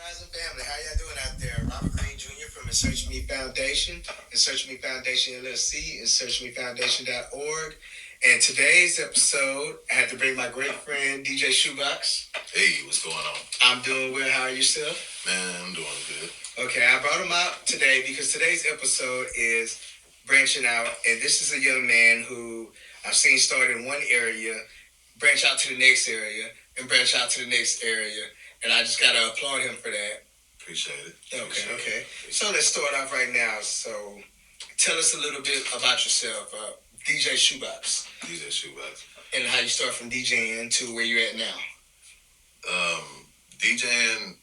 Rising family, how y'all doing out there? Robert Green Jr. from the Search Me Foundation, and Search Me Foundation LLC, and SearchMeFoundation.org. And today's episode, I had to bring my great friend DJ Shoeboxx. Hey, what's going on? I'm doing well. How are yourself? Man, I'm doing good. Okay, I brought him out today because today's episode is branching out, and this is a young man who I've seen start in one area, branch out to the next area, and branch out to the next area. And I just gotta applaud him for that. Appreciate it. Okay. So let's start off right now. So tell us a little bit about yourself, DJ Shoeboxx, DJ Shoeboxx. and how you start from DJing to where you're at now. DJing,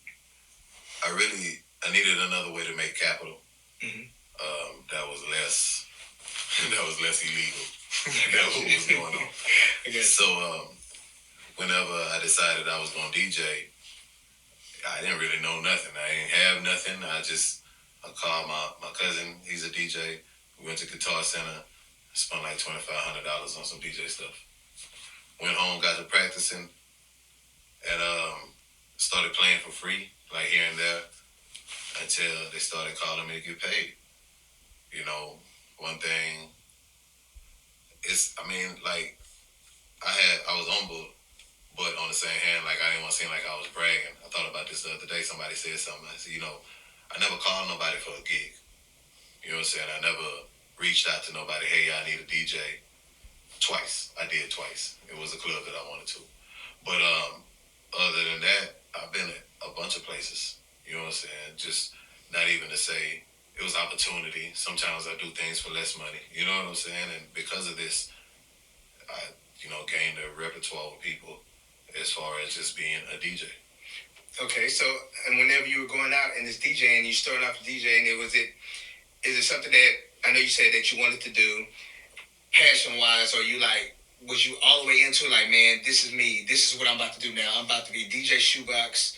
I needed another way to make capital. Mhm. That was less illegal. That was what was going on. I guess. So, whenever I decided I was going to DJ, I didn't really know nothing. I didn't have nothing. I called my cousin. He's a DJ. We went to Guitar Center. Spent like $2,500 on some DJ stuff. Went home, got to practicing, and started playing for free, like here and there, until they started calling me to get paid. You know, one thing is, I was humble, but on the same hand, like I didn't want to seem like I was bragging. I thought about this the other day. Somebody said something. I said, I never called nobody for a gig. You know what I'm saying? I never reached out to nobody. Hey, I need a DJ. Twice. I did twice. It was a club that I wanted to. But other than that, I've been at a bunch of places. You know what I'm saying? Just not even to say it was opportunity. Sometimes I do things for less money. You know what I'm saying? And because of this, I, gained a repertoire with people as far as just being a DJ. Okay, so and whenever you were going out and this DJing, you started off DJing, is it something that I know you said that you wanted to do passion wise, or was you all the way into like, man, this is me, this is what I'm about to do now. I'm about to be DJ Shoeboxx,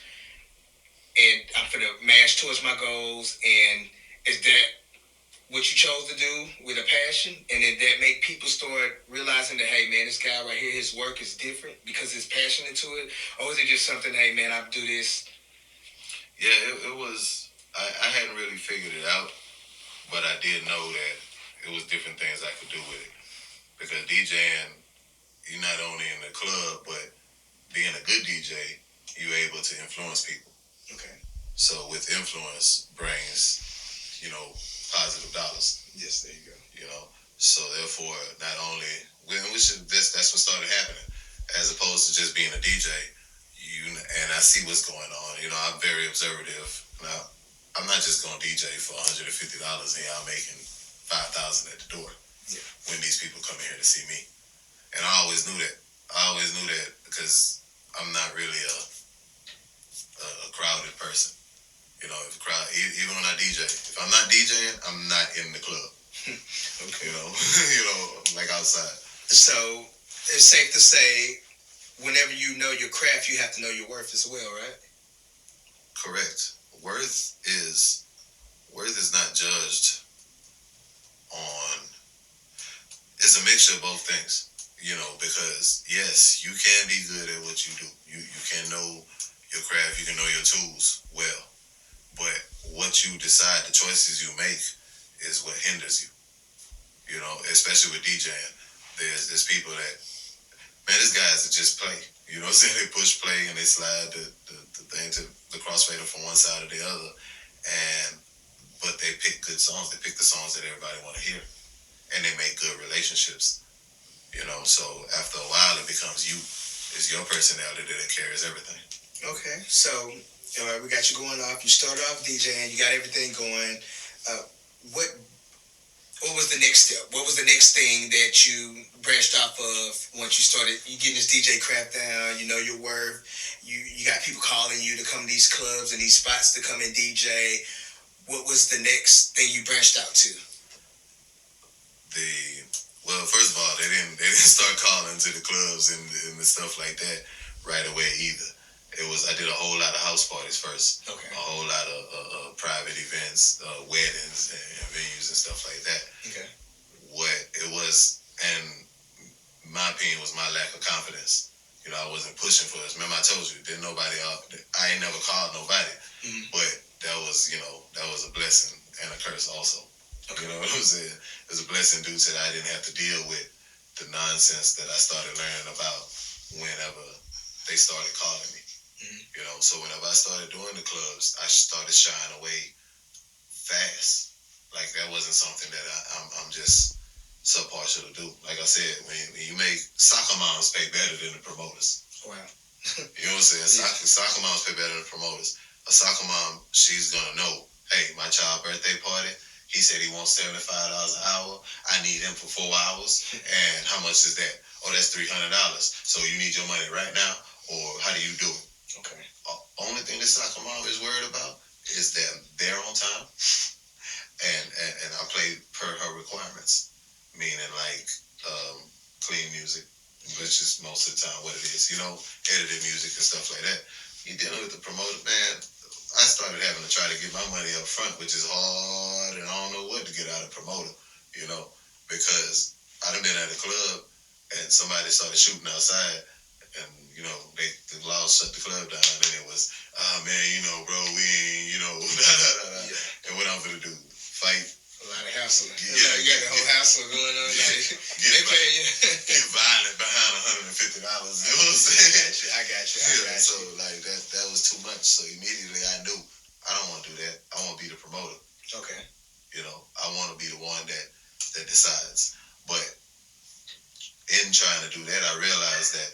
and I'm gonna mash towards my goals. And is that what you chose to do with a passion? And did that make people start realizing that, hey man, this guy right here, his work is different because he's passionate to it? Or was it just something, hey man, I do this? Yeah, it was. I hadn't really figured it out, but I did know that it was different things I could do with it. Because DJing, you're not only in the club, but being a good DJ, you're able to influence people. Okay. So with influence brings, positive dollars. Yes, there you go. So therefore, not only, that's what started happening. As opposed to just being a DJ, and I see what's going on. I'm very observative. Now, I'm not just going to DJ for $150 and y'all making $5,000 at the door. Yeah. When these people come in here to see me. And I always knew that. Because I'm not really a crowded person. If the crowd, even when I DJ, if I'm not DJing, I'm not in the club. Okay. Like outside. So it's safe to say, whenever you know your craft, you have to know your worth as well, right? Correct. Worth is not judged on. It's a mixture of both things, because yes, you can be good at what you do. You can know your craft, you can know your tools well, but what you decide, the choices you make, is what hinders you. Especially with DJing, there's people that, man, there's guys that just play. You know what I'm saying? They push play and they slide the thing to the crossfader from one side or the other, but they pick good songs. They pick the songs that everybody want to hear. And they make good relationships, So after a while, it becomes you. It's your personality that carries everything. Okay, so we got you going off. You started off DJing. You got everything going. What was the next step? What was the next thing that you branched off of once you started? You getting this DJ crap down. You know your worth. You got people calling you to come to these clubs and these spots to come and DJ. What was the next thing you branched out to? Well, first of all, they didn't start calling to the clubs and the stuff like that right away either. I did a whole lot of house parties first. Okay. A whole lot of private events, weddings and venues and stuff like that. Okay. What it was, and my opinion, was my lack of confidence. I wasn't pushing for this. Remember I told you, I ain't never called nobody. Mm-hmm. was a blessing and a curse also. Okay. You know what I'm saying? It was a blessing due to that I didn't have to deal with the nonsense that I started learning about whenever they started calling me. Mm-hmm. You know, so whenever I started doing the clubs, I started shying away fast. Like that wasn't something that I'm just so partial to do. Like I said, when you make soccer moms pay better than the promoters. Wow. You know what I'm saying? Yeah. Soccer moms pay better than the promoters. A soccer mom, she's gonna know, hey, my child birthday party, he said he wants $75 an hour. I need him for 4 hours. And how much is that? Oh, that's $300. So you need your money right now, or how do you do it? Okay. Only thing the soccer mom is worried about is that they're on time, and I play per her requirements, meaning like clean music, which is most of the time what it is, you know, edited music and stuff like that. You dealing with the promoter, man. I started having to try to get my money up front, which is hard, and I don't know what to get out of promoter, you know, because I done been at a club and somebody started shooting outside, and you know the laws shut the club down, and it was, man, you know, bro, we ain't, you know, yeah. And what I'm gonna do, fight. A lot of hassle. Yeah, you got the whole hassle going on. Like, they pay you. Get violent behind $150. You know what I'm saying? I got you. So like that was too much. So immediately I knew I don't want to do that. I want to be the promoter. Okay. You know, I want to be the one that decides. But in trying to do that, I realized that,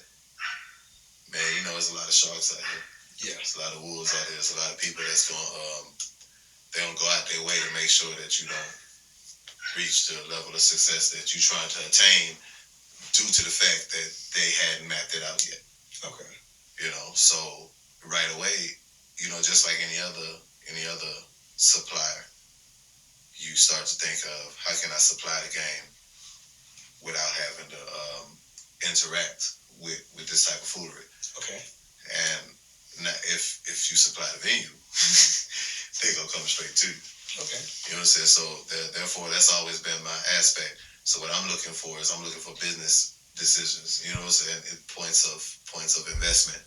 man, you know, there's a lot of sharks out here. Yeah. There's a lot of wolves out there. There's a lot of people that's going they don't go out their way to make sure that you don't reach the level of success that you're trying to attain due to the fact that they hadn't mapped it out yet. Okay. You know, so right away, you know, just like any other supplier, you start to think of how can I supply the game without having to interact with this type of foolery. Okay. And now if you supply the venue, they gonna come straight to you. Okay. You know what I'm saying? So therefore, that's always been my aspect. So what I'm looking for is business decisions. You know what I'm saying? Points of investment,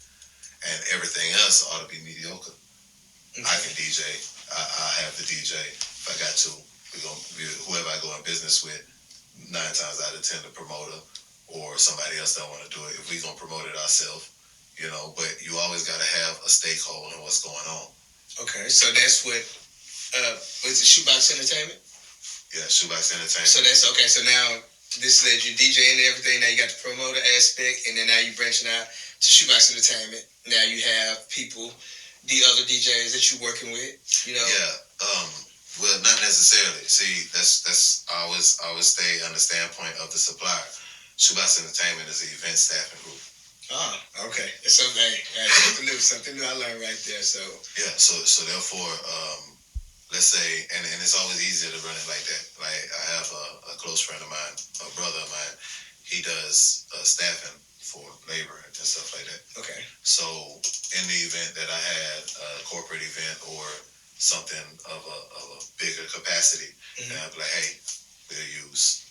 and everything else ought to be mediocre. Okay. I can DJ. I have the DJ. If I got to, whoever I go in business with, 9 times out of 10 the promoter or somebody else that want to do it. If we gonna promote it ourselves, you know. But you always got to have a stakeholder in what's going on. Okay, so that's what was it Shoeboxx Entertainment? Yeah, Shoeboxx Entertainment. So that's okay. So now this led you DJing and everything. Now you got the promoter aspect, and then now you branching out to Shoeboxx Entertainment. Now you have people, the other DJs that you're working with. You know. Yeah. Well, not necessarily. See, that's I always stay on the standpoint of the supplier. Shoeboxx Entertainment is an event staffing group. Ah, okay. It's something new I learned right there. So yeah, so therefore, let's say, and it's always easier to run it like that. Like I have a close friend of mine, a brother of mine. He does staffing for labor and stuff like that. Okay. So in the event that I had a corporate event or something of a bigger capacity, and I'd be like, hey, we'll use,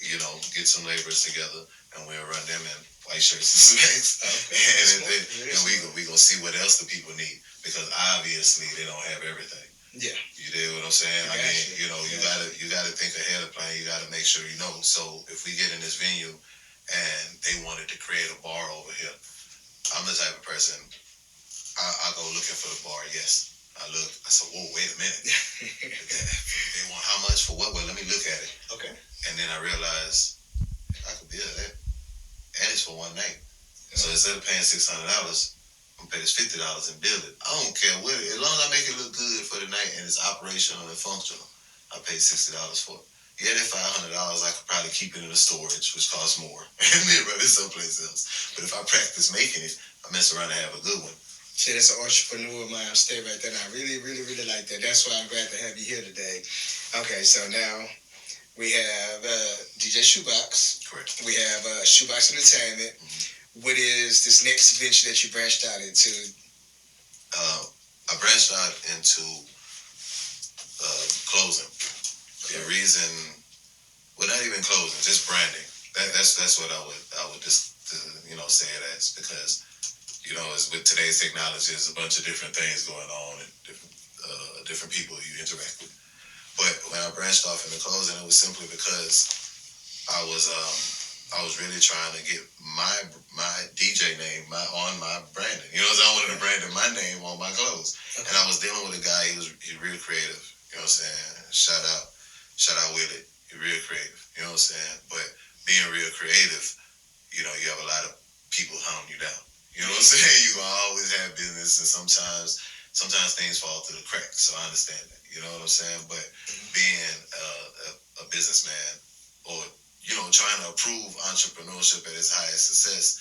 you know, get some laborers together and we'll run them in white shirts and slacks. Okay. and we gonna see what else the people need, because obviously they don't have everything. Yeah. You dig what I'm saying? I mean, you know, you gotta think ahead of plan. You gotta make sure you know. So if we get in this venue and they wanted to create a bar over here, I'm the type of person, I go looking for the bar, yes. I said, whoa, wait a minute. They want how much for what? Well, let me look at it. Okay. And then I realized I could build that. And it's for one night. Yeah. So instead of paying $600, I'm pay this $50 and build it. I don't care what, as long as I make it look good for the night and it's operational and functional, I pay $60 for it. Yeah, that $500 I could probably keep it in the storage, which costs more, and then run it someplace else. But if I practice making it, I mess around and have a good one. See, that's an entrepreneur mindset right there. And I really, really, really like that. That's why I'm glad to have you here today. Okay, so now we have DJ Shoeboxx. Correct. We have Shoeboxx Entertainment. Mm-hmm. What is this next venture that you branched out into? I branched out into closing. Okay. The reason, well, not even closing, just branding. That's what I would just say it as, because, you know, as with today's technology, there's a bunch of different things going on and different different people you interact with. But when I branched off into closing, it was simply because I was really trying to get my DJ name on my branding. You know what I'm saying? I wanted to brand my name on my clothes. And I was dealing with a guy, he real creative. You know what I'm saying? Shout out Willie. He real creative. You know what I'm saying? But being real creative, you know, you have a lot of people hounding you down. You know what I'm saying? You gonna always have business, and sometimes things fall through the cracks. So I understand that. You know what I'm saying? But being a businessman, or trying to approve entrepreneurship at its highest success,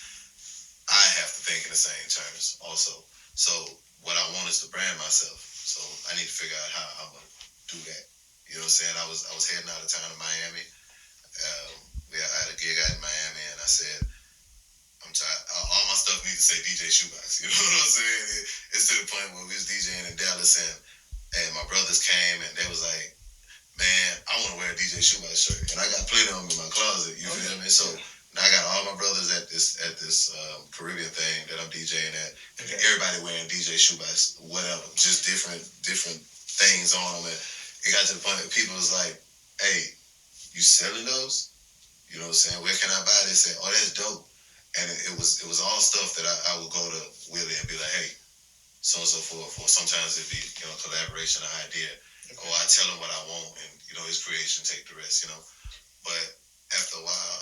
I have to think in the same terms also. So what I want is to brand myself. So I need to figure out how I'm gonna do that. You know what I'm saying? I was heading out of town to Miami. I had a gig out in Miami, and I said, I'm tired. All my stuff needs to say DJ Shoeboxx. You know what I'm saying? It's to the point where we was DJing in Dallas, and my brothers came, and they was like, man, I want to wear a DJ Shoeboxx shirt, and I got plenty of them in my closet. You feel me? So now I got all my brothers at this Caribbean thing that I'm DJing at. Okay. Everybody wearing DJ Shoeboxx, whatever, just different things on them. And it got to the point that people was like, "Hey, you selling those? You know what I'm saying? Where can I buy this?" Say, "Oh, that's dope." And it was all stuff that I would go to Willie and be like, "Hey, so and so forth." Or sometimes it'd be collaboration or idea. Okay. Or I tell him what I want, and his creation take the rest. But after a while,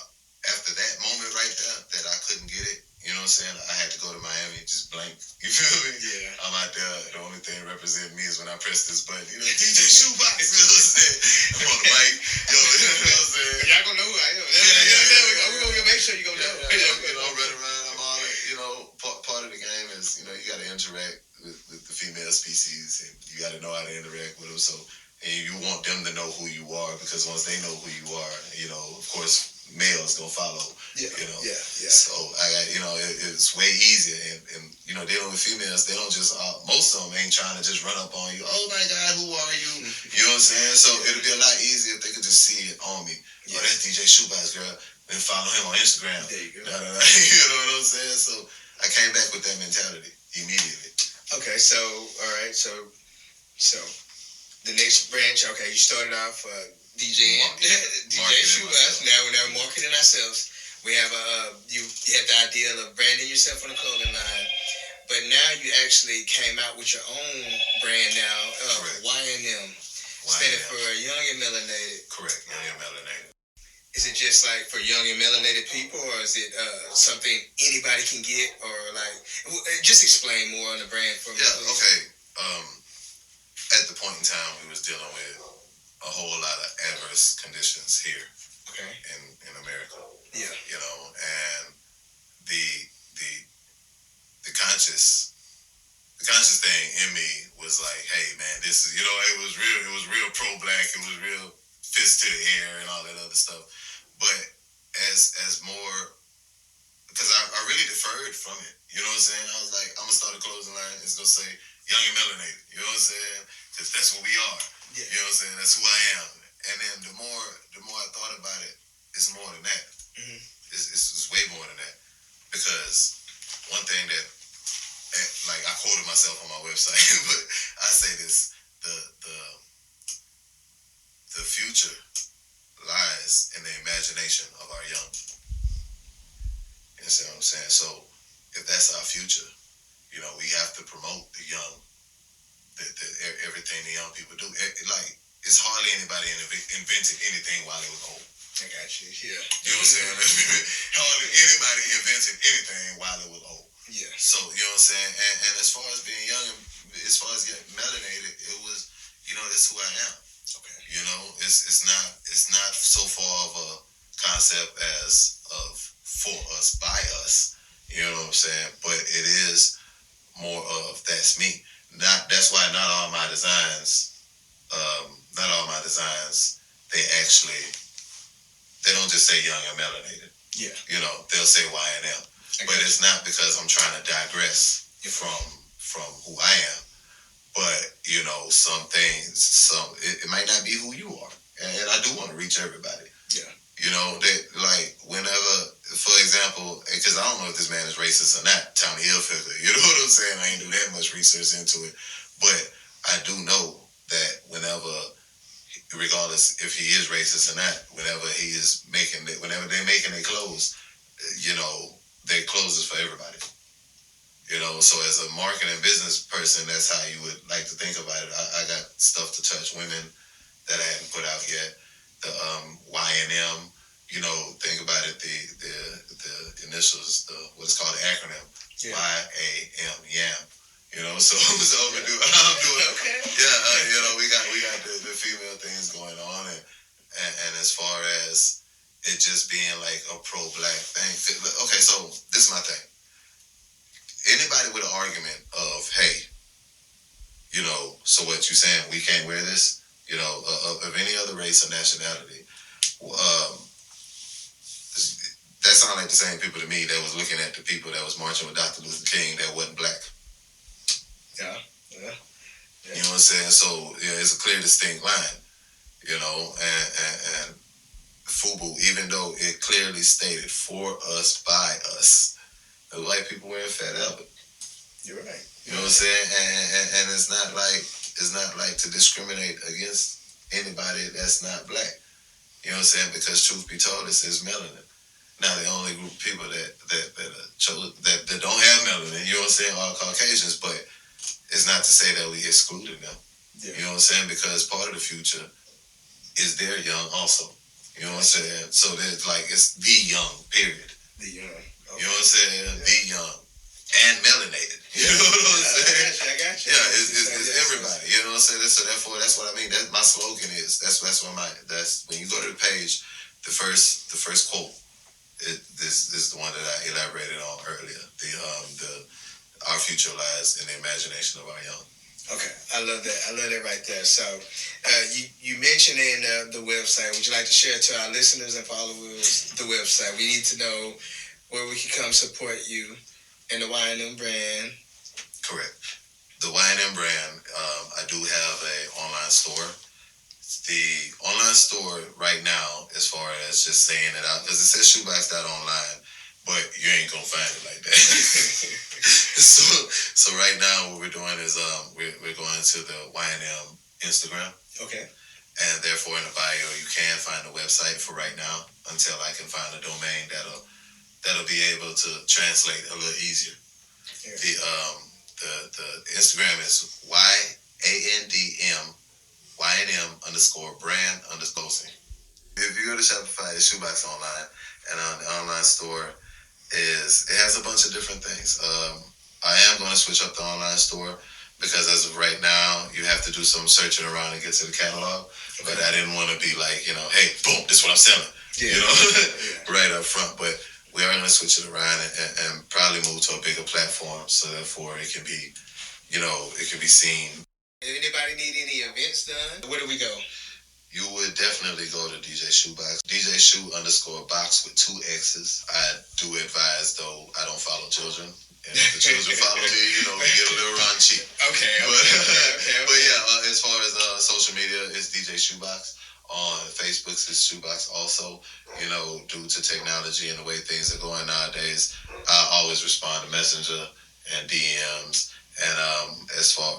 after that moment right there, that I couldn't get it. You know what I'm saying? I had to go to Miami, just blank. You feel me? Yeah. I'm out there. The only thing representing me is when I press this button. DJ Shoeboxx. You know what I'm saying? I'm on the mic. You know what I'm saying? Y'all gonna know who I am. Yeah. We're gonna make sure you gonna know. Running around. I'm all part of the game is, you got to interact with the female species, and you got to know how to interact with them. So, and you want them to know who you are, because once they know who you are, of course, males gonna follow. Yeah. So I got, it's way easier, and dealing with females, they don't just most of them ain't trying to just run up on you. Oh my God, who are you? You know what I'm saying? So it'd be a lot easier if they could just see it on me. Yeah. Oh, that's DJ Shoeboxx, girl. Then follow him on Instagram. There you go. You know what I'm saying? So I came back with that mentality immediately. Okay, so all right, so the next branch. Okay, you started off DJing, DJ Shoeboxx. Now we're marketing ourselves. We have you have the idea of branding yourself on the clothing line, but now you actually came out with your own brand now. YNM, standing for Young and Melanated. Correct, Young and Melanated. Is it just like for young and melanated people, or is it something anybody can get, or like just explain more on the brand for me? Yeah, please. Okay. At the point in time, we was dealing with a whole lot of adverse conditions here, okay, in America. Yeah, and the conscious thing in me was like, hey man, this is it was real pro black, it was real fist to the air and all that other stuff. But as more, because I really deferred from it. You know what I'm saying? I was like, I'm gonna start a clothing line. It's gonna say Young and Melanated. You know what I'm saying? Because that's what we are. Yeah. You know what I'm saying? That's who I am. And then the more I thought about it, it's more than that. Mm-hmm. It's way more than that. Because one thing that, like I quoted myself on my website, but I say this: the future lies in the imagination of our young. You understand what I'm saying? So if that's our future, we have to promote the young, everything the young people do. It's hardly anybody invented anything while they was old. I got you. Yeah. You know what I'm saying? Hardly anybody invented anything while it was old. Yeah. So you know what I'm saying? And as far as being young, as far as getting melanated, it was, that's who I am. It's not so far of a concept as of for us, by us. You know what I'm saying? But it is more of that's me. That's why not all my designs, they don't just say young and melanated. Yeah. They'll say YNM. But it's not because I'm trying to digress from who I am. But, some things, it might not be who you are. And I do want to reach everybody. Yeah. That, like, whenever, for example, because I don't know if this man is racist or not, Tommy Hilfiger, you know what I'm saying? I ain't do that much research into it. But I do know that whenever, regardless if he is racist or not, whenever whenever they're making their clothes, their clothes is for everybody. So as a marketing business person, that's how you would like to think about it. I got stuff to touch women that I hadn't put out yet. The Y&M, think about it. The initials, what's called the acronym, YAM, YAM. So I'm doing. Okay. Yeah, we got the female things going on, and as far as it just being like a pro-black thing. Okay, so this is my thing. Anybody with an argument of, hey, so what you saying? We can't wear this? Of any other race or nationality. That sound like the same people to me that was looking at the people that was marching with Dr. Luther King that wasn't black. Yeah. You know what I'm saying? So, it's a clear, distinct line, and FUBU, even though it clearly stated for us, by us, the white people wearing Fat Albert. You're right. You know what I'm saying? And it's not like to discriminate against anybody that's not black. You know what I'm saying? Because truth be told, this is melanin. Now the only group of people that don't have melanin, you know what I'm saying, are Caucasians, but it's not to say that we excluded them. Yeah. You know what I'm saying? Because part of the future is they're young also. You know what I'm saying? So it's the young, period. The young. Okay. You know what I'm saying? Yeah. The young. And melanated. You know what I'm saying? I got you. Yeah, it's everybody. You know what I'm saying? So therefore, that's what I mean. That's my slogan is. That's when you go to the page, the first quote. This is the one that I elaborated on earlier. Our future lies in the imagination of our young. Okay, I love that. I love that right there. So, you mentioned in the website. Would you like to share to our listeners and followers the website? We need to know where we can come support you and the Y&M brand. Correct. The Y&M brand. I do have an online store. The online store right now, as far as just saying it out, because it says shoeboxx.online, but you ain't gonna find it like that. so right now, what we're doing is we're going to the Y&M Instagram. Okay. And therefore, in the bio, you can find the website for right now until I can find a domain that'll be able to translate a little easier. Yeah. The Instagram is YANDM_brand_. If you go to Shopify, it's Shoeboxx Online, and the online store it has a bunch of different things. I am going to switch up the online store because as of right now, you have to do some searching around and get to the catalog. Okay. But I didn't want to be like, hey, boom, this is what I'm selling. Yeah. Right up front. But we are going to switch it around and probably move to a bigger platform, so therefore it can be, it can be seen. If anybody need any events done, where do we go? You would definitely go to DJ Shoeboxx. DJ Shoe_box with 2 X's. I do advise, though, I don't follow children. And if the children follow me, we get a little raunchy. Okay. But yeah, as far as social media, it's DJ Shoeboxx. On Facebook, it's Shoeboxx also. Due to technology and the way things are going nowadays, I always respond to Messenger and DMs. And as far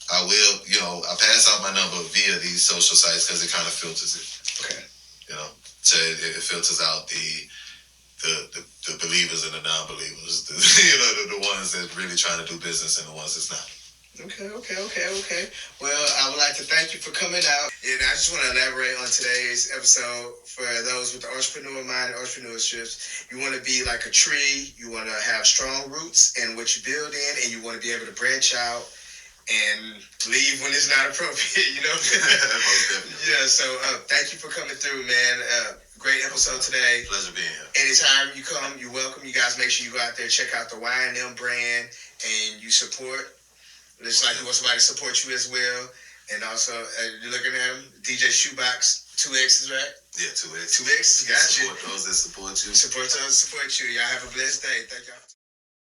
I will, I pass out my number via these social sites because it kind of filters it. Okay. So it filters out the believers and the non-believers. The ones that really trying to do business and the ones that's not. Okay. Well, I would like to thank you for coming out. And I just want to elaborate on today's episode for those with the entrepreneur mind and entrepreneurships. You want to be like a tree. You want to have strong roots in what you build in, and you want to be able to branch out and leave when it's not appropriate, Yeah, so thank you for coming through, man. Great episode today. Pleasure being here. Anytime you come, you're welcome. You guys make sure you go out there, check out the Y&M brand, and you support. Looks like you want somebody to support you as well. And also, you're looking at him, DJ Shoeboxx, 2 X's, right? Yeah, 2 X's. 2 X's, got you. Support those that support you. Support those that support you. Y'all have a blessed day. Thank y'all.